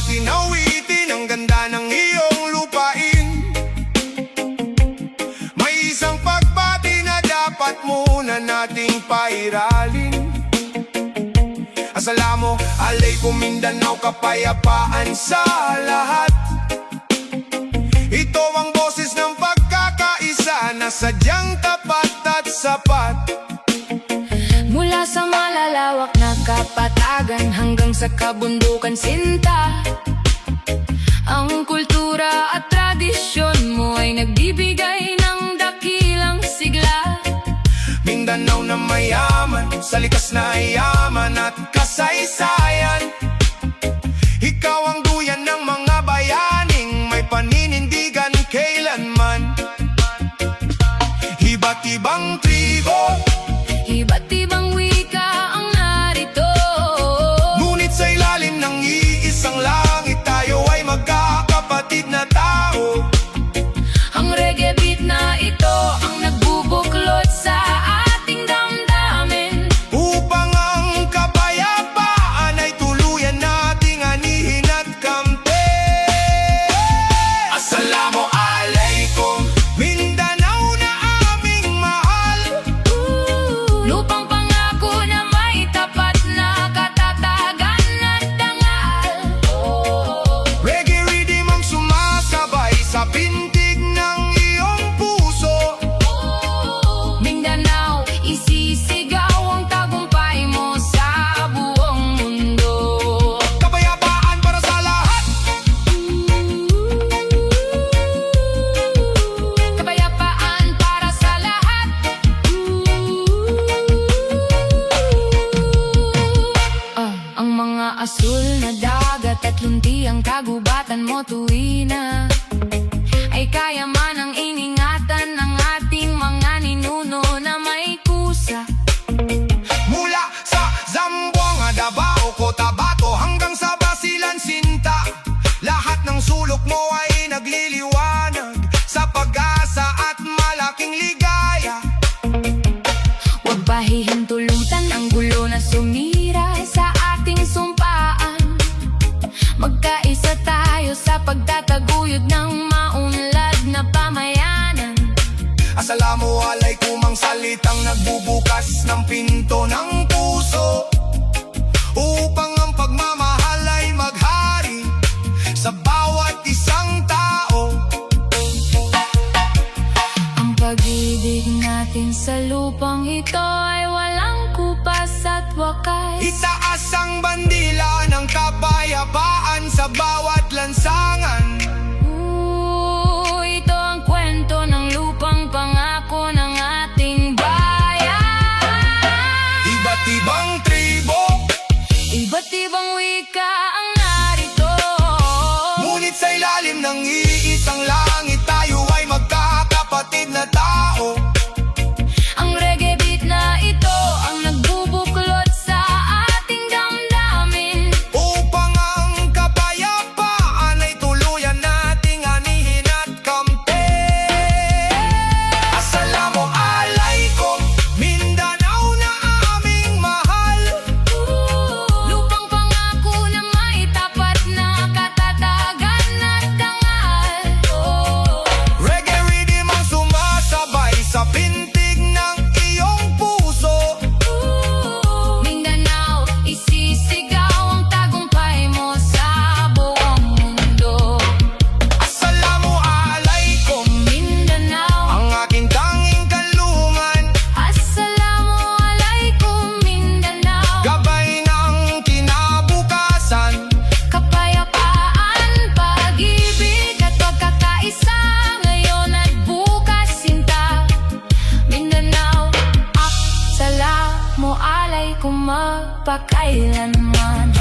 natin awitin ang ganda ng iyong lupain. May isang pagbati na dapat muna nating pairalin. Assalamu alaikum Mindanao, kapayapaan sa lahat. Ito ang boses ng pagkakaisa na sadyang tapat at sapat. Mula sa malalawak na kapatagan hanggang sa kabundukan sinta, ang kultura at tradisyon mo ay nagbibigay ng dakilang sigla. Mindanao na mayaman, sa likas na yaman at kasaysayan. Ikaw ang duyan ng mga bayaning may paninindigan kailanman. Iba't ibang tribo, iba't ibang wika ang narito, ngunit sa ilalim ng iisang langit tayo ay magkakapatid na tao. ang reggae beat na ito ang nagbubuklod sa ating damdamin, Upang ang kapayapaan ay tuluyan nating anihin at kamtin. Assalamu alaikum Mindanao na aming mahal. lupang pangako na may tapat na katatagan at dangal. Reggae rhythm ang sumasabay sa pintig ng iyong puso. Mindanao, isisigaw ang tagumpay mo sa buong mundo. Kapayapaan para sa lahat. Kapayapaan para sa lahat. Ang mga asul na dagat at lunti ang kagubatan mo tuwina ay kaya man ang iningatan ng ating mga ninuno na may kusa. Mula sa Zamboanga, Davao, Cotabato hanggang sa Basilan, Sinta, lahat ng sulok mo ay nagliliwanag sa pag-asa at malaking ligaya. Huwag pahihintulutan ang gulo na sumira sa ating sumpaan. Magkaisa tayo sa pagtataguyod ng maunlad na pamayanan. Assalamu alaikum ang salitang nagbubukas ng pinto ng puso, upang ang pagmamahal ay maghari sa bawat isang tao. Ang pag-ibig natin sa lupang ito ay walang kupas at wakas. Itaas ang bandila ng kapayapaan sa bawat lansangan. Ito ang kwento ng lupang pangako ng ating bayan. Iba't ibang tribo, Iba't ibang wika ang narito, ngunit sa ilalim ng iisang langit tayo ay magkakapatid na tao. ang reggae beat na ito ang nagbubuklod sa ating damdamin, Upang ang kapayapaan ay tuluyan nating anihin at kamtin. Assalamu alaikum Mindanao na aming mahal. lupang pangako na may tapat na katatagan at dangal. Reggae rhythm ang sumasabay sa pintig ng iyong puso. Mindanao, isisigaw ang tagumpay mo sa buong mundo. Assalamu alaikum Mindanao, ang aking tanging kalungan, assalamu alaikum Mindanao. gabay ng kinabukasan. Kapayapaan, pag-ibig at pagkakaisa ngayon at bukas sinta. Mindanao, assalamu alaikum magpakailanman.